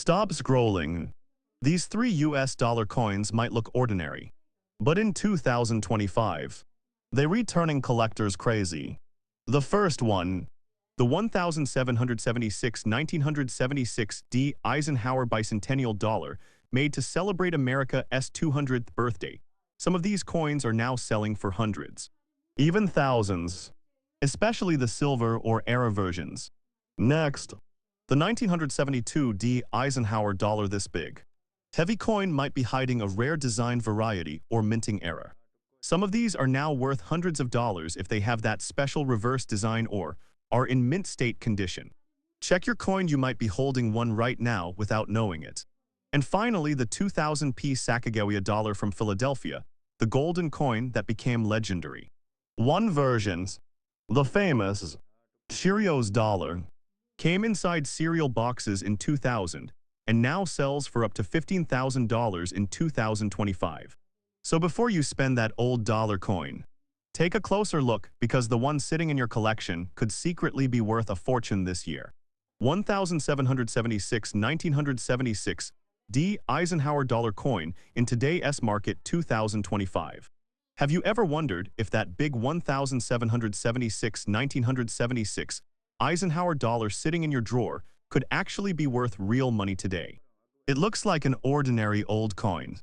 Stop scrolling. These three US dollar coins might look ordinary, but in 2025, they're returning collectors crazy. The first one, the 1776 1976 D Eisenhower bicentennial dollar, made to celebrate America's 200th birthday. Some of these coins are now selling for hundreds, even thousands, especially the silver or era versions. Next, the 1972 D Eisenhower dollar this big. Heavy coin might be hiding a rare design variety or minting error. Some of these are now worth hundreds of dollars if they have that special reverse design or are in mint state condition. Check your coin, you might be holding one right now without knowing it. And finally, the 2000p Sakagawea dollar from Philadelphia, the golden coin that became legendary. One version, the famous Cheerios dollar, came inside cereal boxes in 2000 and now sells for up to $15,000 in 2025. So before you spend that old dollar coin, take a closer look, because the one sitting in your collection could secretly be worth a fortune this year. 1776 1976 D Eisenhower dollar coin in today's market 2025. Have you ever wondered if that big 1776 1976 Eisenhower dollar sitting in your drawer could actually be worth real money today? It looks like an ordinary old coin.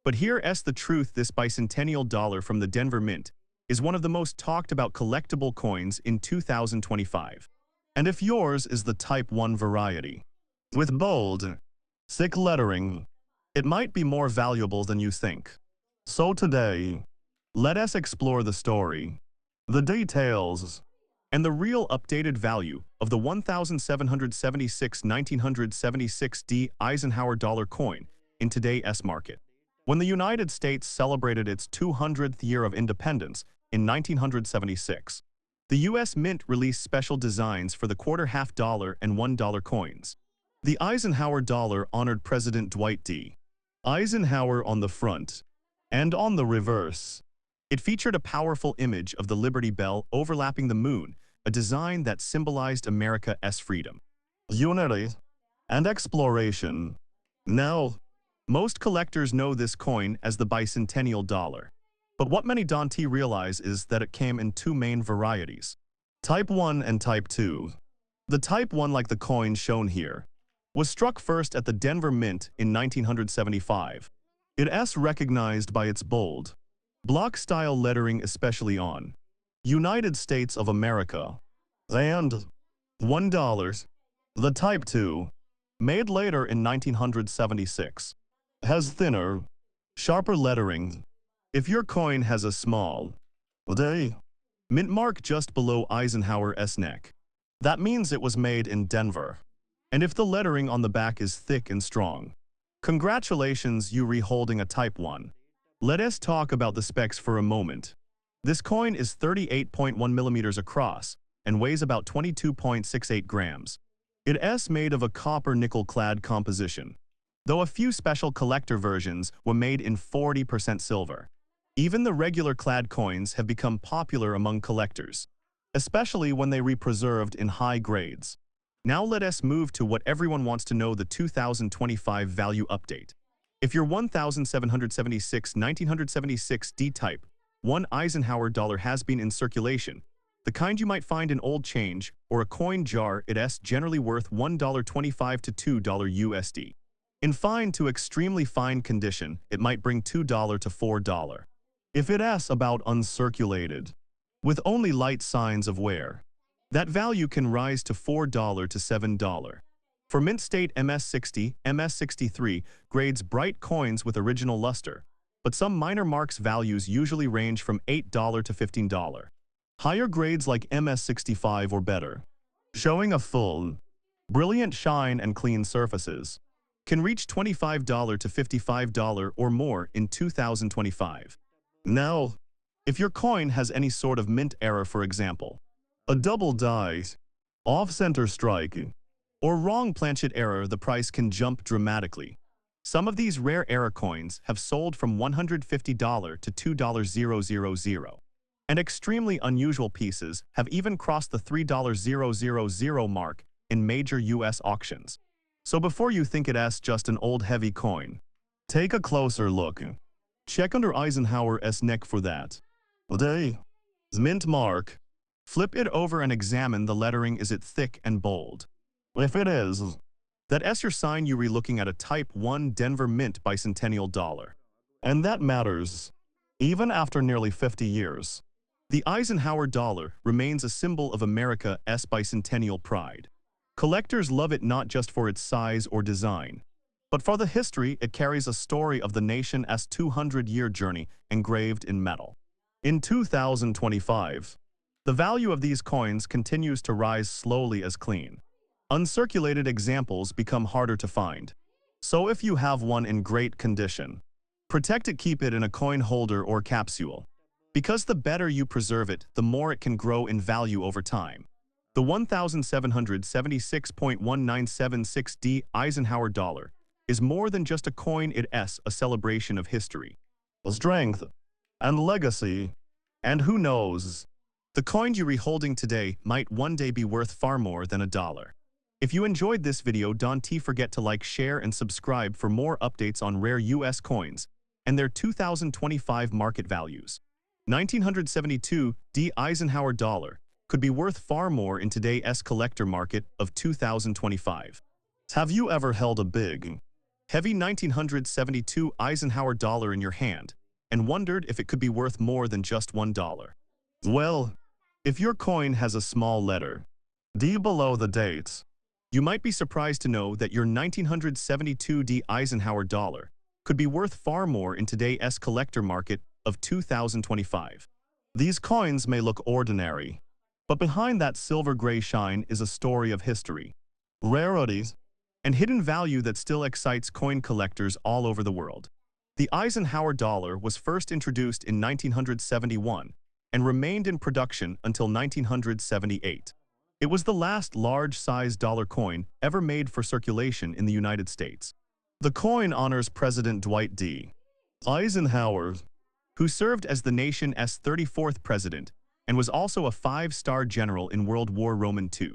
But here's the truth: this bicentennial dollar from the Denver Mint is one of the most talked about collectible coins in 2025. And if yours is the Type 1 variety, with bold, thick lettering, it might be more valuable than you think. So today, let us explore the story, the details, and the real updated value of the 1776 1976 D Eisenhower dollar coin in today's market. When the United States celebrated its 200th year of independence in 1976, the U.S. Mint released special designs for the quarter, half dollar, and $1 coins. The Eisenhower dollar honored President Dwight D. Eisenhower on the front, and on the reverse, it featured a powerful image of the Liberty Bell overlapping the moon, a design that symbolized America's freedom, unity, and exploration. Now, most collectors know this coin as the bicentennial dollar. But what many don't realize is that it came in two main varieties, Type 1 and Type 2. The Type 1, like the coin shown here, was struck first at the Denver Mint in 1975. It is recognized by its bold, block-style lettering, especially on United States of America, and $1. The Type 2, made later in 1976, has thinner, sharper lettering. If your coin has a small D mint mark just below Eisenhower's neck, that means it was made in Denver. And if the lettering on the back is thick and strong, congratulations, you holding a Type 1. Let us talk about the specs for a moment. This coin is 38.1 millimeters across and weighs about 22.68 grams. It is made of a copper-nickel-clad composition, though a few special collector versions were made in 40% silver. Even the regular clad coins have become popular among collectors, especially when they re-preserved in high grades. Now let us move to what everyone wants to know, the 2025 value update. If your 1776 1976 D Type 1 Eisenhower dollar has been in circulation, the kind you might find in old change or a coin jar, it is generally worth $1.25 to $2 USD. In fine to extremely fine condition, it might bring $2 to $4. If it is about uncirculated, with only light signs of wear, that value can rise to $4 to $7. For mint state MS60, MS63 grades, bright coins with original luster, but some minor marks values usually range from $8 to $15. Higher grades like MS65 or better, showing a full, brilliant shine and clean surfaces, can reach $25 to $55 or more in 2025. Now, if your coin has any sort of mint error, for example, a double die, off-center strike, or wrong planchet error, the price can jump dramatically. Some of these rare error coins have sold from $150 to $2,000, and extremely unusual pieces have even crossed the $3,000 mark in major U.S. auctions. So before you think it's just an old heavy coin, take a closer look. Check under Eisenhower's neck for that. Day. Mint mark. Flip it over and examine the lettering. Is it thick and bold? If it is, that's your sign you're looking at a Type 1 Denver Mint bicentennial dollar. And that matters. Even after nearly 50 years, the Eisenhower dollar remains a symbol of America's bicentennial pride. Collectors love it not just for its size or design, but for the history it carries, a story of the nation's 200-year journey engraved in metal. In 2025, the value of these coins continues to rise slowly as clean, uncirculated examples become harder to find. So if you have one in great condition, protect it, keep it in a coin holder or capsule. Because the better you preserve it, the more it can grow in value over time. The 1776.1976D Eisenhower dollar is more than just a coin, it's a celebration of history, strength, and legacy. And who knows, the coin you're holding today might one day be worth far more than $1. If you enjoyed this video, don't forget to like, share, and subscribe for more updates on rare US coins and their 2025 market values. 1972 D Eisenhower dollar could be worth far more in today's collector market of 2025. Have you ever held a big, heavy 1972 Eisenhower dollar in your hand and wondered if it could be worth more than just $1? Well, if your coin has a small letter D below the date, you might be surprised to know that your 1972 D Eisenhower dollar could be worth far more in today's collector market of 2025. These coins may look ordinary, but behind that silver gray shine is a story of history, rarities, and hidden value that still excites coin collectors all over the world. The Eisenhower dollar was first introduced in 1971 and remained in production until 1978. It was the last large-sized dollar coin ever made for circulation in the United States. The coin honors President Dwight D. Eisenhower, who served as the nation's 34th president and was also a 5-star general in World War II.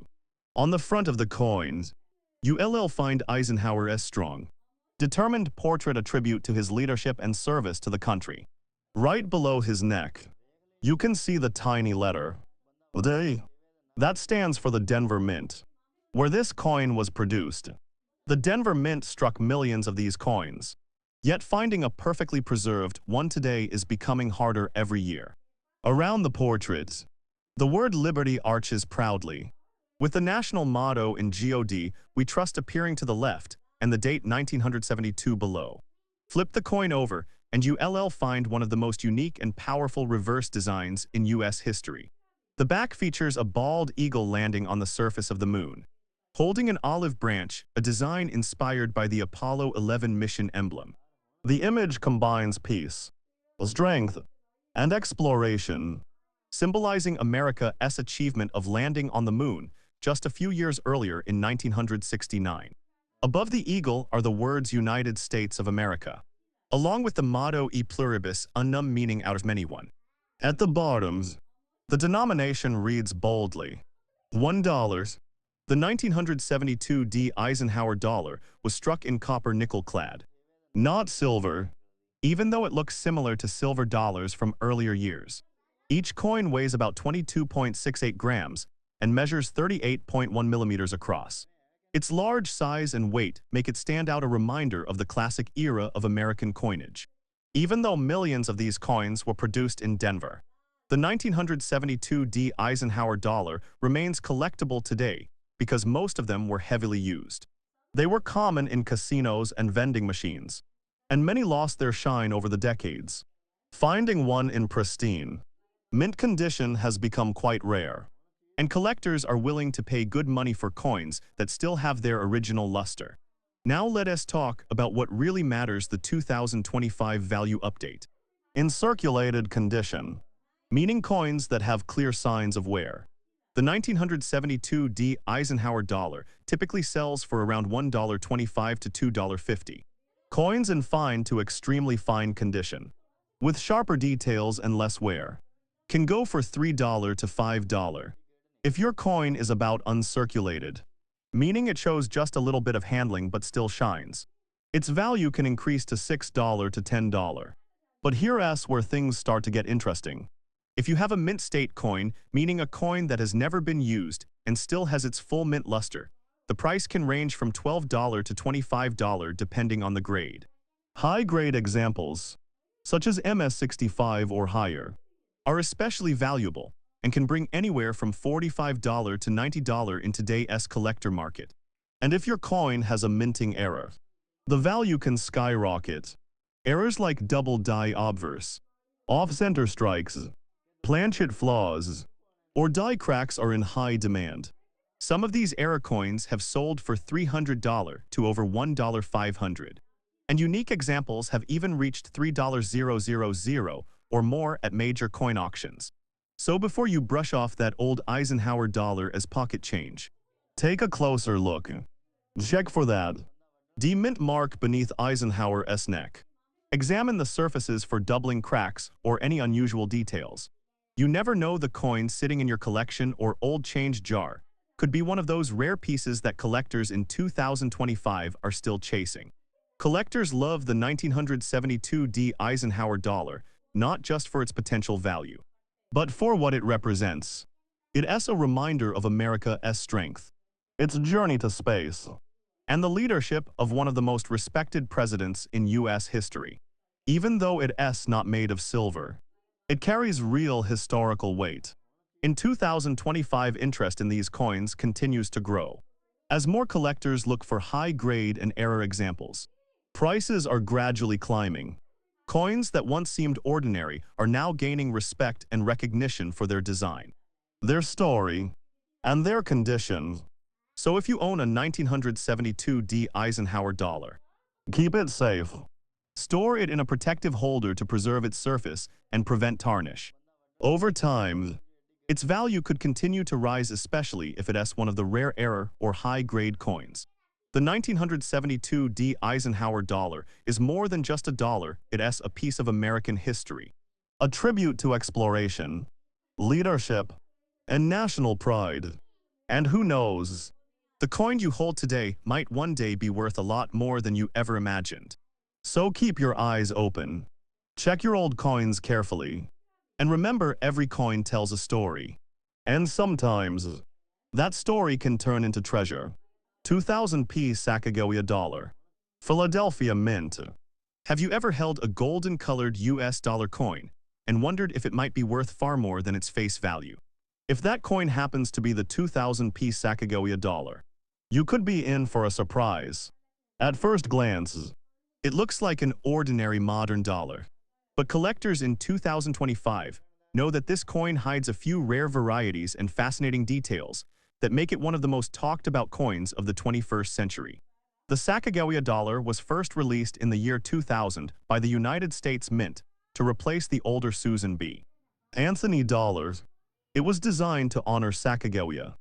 On the front of the coins, you'll find Eisenhower's strong, determined portrait, a tribute to his leadership and service to the country. Right below his neck, you can see the tiny letter D. That stands for the Denver Mint, where this coin was produced. The Denver Mint struck millions of these coins, yet finding a perfectly preserved one today is becoming harder every year. Around the portrait, the word Liberty arches proudly, with the national motto in God We Trust appearing to the left and the date 1972 below. Flip the coin over and you'll find one of the most unique and powerful reverse designs in US history. The back features a bald eagle landing on the surface of the moon, holding an olive branch, a design inspired by the Apollo 11 mission emblem. The image combines peace, strength, and exploration, symbolizing America's achievement of landing on the moon just a few years earlier in 1969. Above the eagle are the words United States of America, along with the motto E pluribus unum, meaning out of many one. At the bottom, the denomination reads boldly, $1. The 1972 D Eisenhower dollar was struck in copper nickel-clad, not silver, even though it looks similar to silver dollars from earlier years. Each coin weighs about 22.68 grams and measures 38.1 millimeters across. Its large size and weight make it stand out, a reminder of the classic era of American coinage. Even though millions of these coins were produced in Denver, the 1972 D Eisenhower dollar remains collectible today because most of them were heavily used. They were common in casinos and vending machines, and many lost their shine over the decades. Finding one in pristine, mint condition has become quite rare, and collectors are willing to pay good money for coins that still have their original luster. Now let us talk about what really matters: the 2025 value update. In circulated condition, meaning coins that have clear signs of wear, the 1972 D Eisenhower dollar typically sells for around $1.25 to $2.50. Coins in fine to extremely fine condition, with sharper details and less wear, can go for $3 to $5. If your coin is about uncirculated, meaning it shows just a little bit of handling but still shines. Its value can increase to $6 to $10. But here's where things start to get interesting. If you have a mint state coin, meaning a coin that has never been used and still has its full mint luster, the price can range from $12 to $25 depending on the grade. High-grade examples, such as MS-65 or higher, are especially valuable and can bring anywhere from $45 to $90 in today's collector market. And if your coin has a minting error, the value can skyrocket. Errors like double die obverse, off-center strikes, planchet flaws, or die cracks are in high demand. Some of these error coins have sold for $300 to over $1,500. And unique examples have even reached $3,000 or more at major coin auctions. So before you brush off that old Eisenhower dollar as pocket change, take a closer look. Check for that mint mark beneath Eisenhower's neck. Examine the surfaces for doubling cracks or any unusual details. You never know, the coin sitting in your collection or old change jar could be one of those rare pieces that collectors in 2025 are still chasing. Collectors love the 1972 Eisenhower dollar, not just for its potential value, but for what it represents. It's a reminder of America's strength, its journey to space, and the leadership of one of the most respected presidents in U.S. history. Even though it's not made of silver, it carries real historical weight. In 2025, interest in these coins continues to grow. As more collectors look for high-grade and error examples, prices are gradually climbing. Coins that once seemed ordinary are now gaining respect and recognition for their design, their story, and their condition. So if you own a 1972 Eisenhower dollar, keep it safe. Store it in a protective holder to preserve its surface and prevent tarnish. Over time, its value could continue to rise, especially if it's one of the rare error or high-grade coins. The 1972 Eisenhower dollar is more than just a dollar, it's a piece of American history, a tribute to exploration, leadership, and national pride. And who knows, the coin you hold today might one day be worth a lot more than you ever imagined. So keep your eyes open, check your old coins carefully, and remember, every coin tells a story. And sometimes, that story can turn into treasure. 2000p Sakagawea dollar. Philadelphia Mint. Have you ever held a golden-colored US dollar coin and wondered if it might be worth far more than its face value? If that coin happens to be the 2000p Sakagawea dollar, you could be in for a surprise. At first glance, it looks like an ordinary modern dollar. But collectors in 2025 know that this coin hides a few rare varieties and fascinating details that make it one of the most talked about coins of the 21st century. The Sakagawea dollar was first released in the year 2000 by the United States Mint to replace the older Susan B. Anthony dollar. It was designed to honor Sakagawea,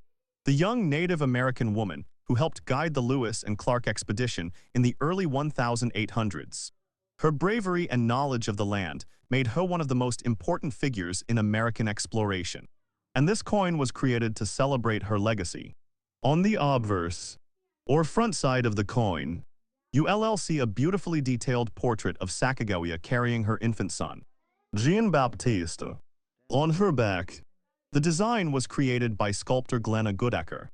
the young Native American woman who helped guide the Lewis and Clark expedition in the early 1800s. Her bravery and knowledge of the land made her one of the most important figures in American exploration. And this coin was created to celebrate her legacy. On the obverse, or front side of the coin, you'll see a beautifully detailed portrait of Sakagawea carrying her infant son, Jean-Baptiste. On her back, the design was created by sculptor Glenna Goodacker,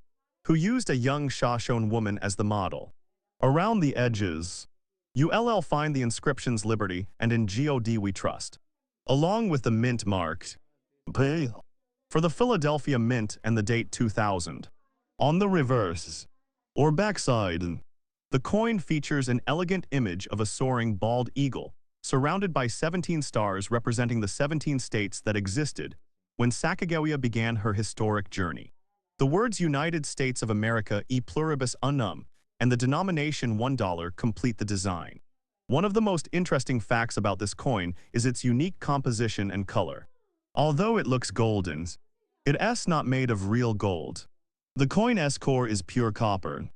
who used a young Shoshone woman as the model. Around the edges, you'll find the inscriptions "Liberty" and "In God We Trust," along with the mint marked P for the Philadelphia Mint and the date 2000. On the reverse, or backside, the coin features an elegant image of a soaring bald eagle, surrounded by 17 stars representing the 17 states that existed when Sakagawea began her historic journey. The words United States of America e pluribus unum and the denomination $1 complete the design. One of the most interesting facts about this coin is its unique composition and color. Although it looks golden, it's not made of real gold. The coin's core is pure copper,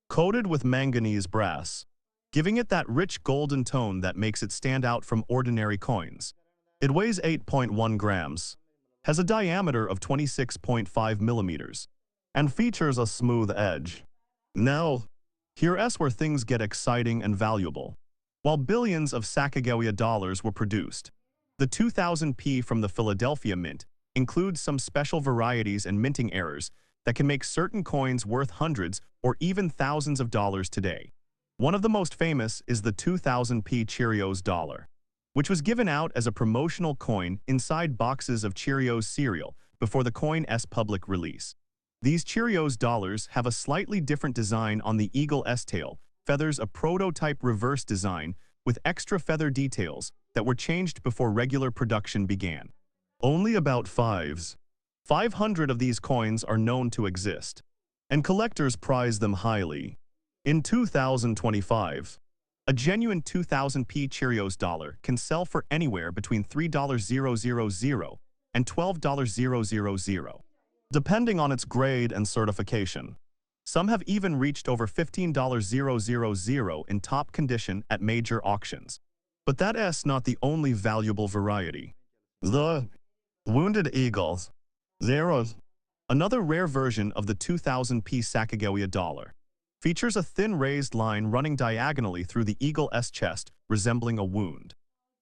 coated with manganese brass, giving it that rich golden tone that makes it stand out from ordinary coins. It weighs 8.1 grams, has a diameter of 26.5 millimeters, and features a smooth edge. Now, here's where things get exciting and valuable. While billions of Sakagawea dollars were produced, the 2000p from the Philadelphia Mint includes some special varieties and minting errors that can make certain coins worth hundreds or even thousands of dollars today. One of the most famous is the 2000p Cheerios dollar, which was given out as a promotional coin inside boxes of Cheerios cereal before the coin's public release. These Cheerios dollars have a slightly different design on the eagle S-tail, feathers a prototype reverse design with extra feather details that were changed before regular production began. Only about 500 of these coins are known to exist, and collectors prize them highly. In 2025, a genuine 2000p Cheerios dollar can sell for anywhere between $3,000 and $12,000, depending on its grade and certification. Some have even reached over $15,000 in top condition at major auctions. But that's not the only valuable variety. The Wounded Eagles. Zeros. Another rare version of the 2000p Sakagawea dollar features a thin raised line running diagonally through the eagle's chest, resembling a wound.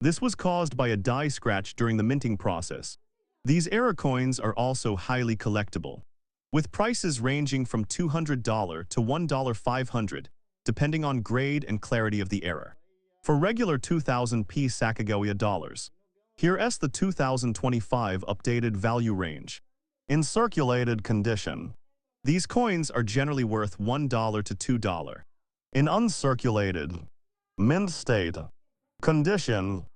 This was caused by a die scratch during the minting process. These error coins are also highly collectible, with prices ranging from $200 to $1,500, depending on grade and clarity of the error. For regular 2000p Sakagawea dollars, here's the 2025 updated value range. In circulated condition, these coins are generally worth $1 to $2. In uncirculated, mint state condition,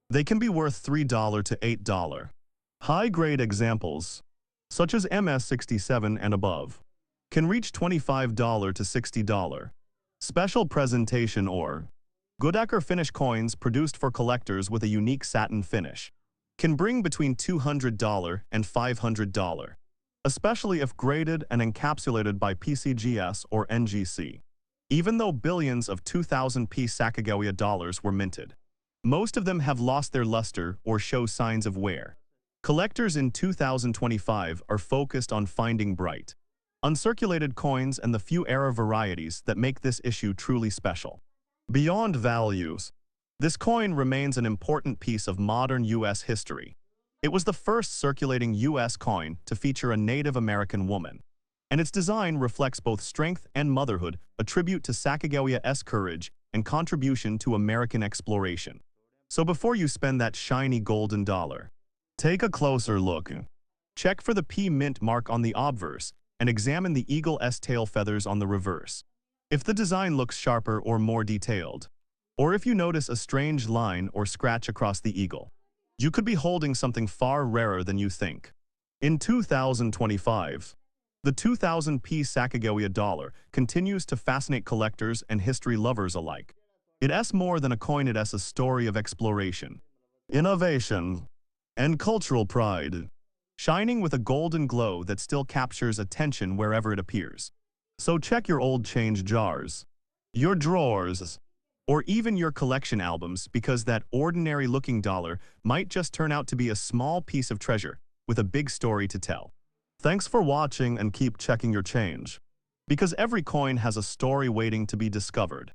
they can be worth $3 to $8. High-grade examples, such as MS67 and above, can reach $25 to $60. Special presentation or Goodacre finish coins produced for collectors with a unique satin finish can bring between $200 and $500, especially if graded and encapsulated by PCGS or NGC. Even though billions of 2000p Sakagawea dollars were minted, most of them have lost their luster or show signs of wear. Collectors in 2025 are focused on finding bright, uncirculated coins and the few error varieties that make this issue truly special. Beyond values, this coin remains an important piece of modern U.S. history. It was the first circulating U.S. coin to feature a Native American woman, and its design reflects both strength and motherhood, a tribute to Sacagawea's courage and contribution to American exploration. So before you spend that shiny golden dollar, take a closer look. Check for the P mint mark on the obverse and examine the eagle's tail feathers on the reverse. If the design looks sharper or more detailed, or if you notice a strange line or scratch across the eagle, you could be holding something far rarer than you think. In 2025, the 2000p Sakagawea dollar continues to fascinate collectors and history lovers alike. It's more than a coin, it's a story of exploration, innovation, and cultural pride, shining with a golden glow that still captures attention wherever it appears. So check your old change jars, your drawers, or even your collection albums, because that ordinary-looking dollar might just turn out to be a small piece of treasure with a big story to tell. Thanks for watching, and keep checking your change, because every coin has a story waiting to be discovered.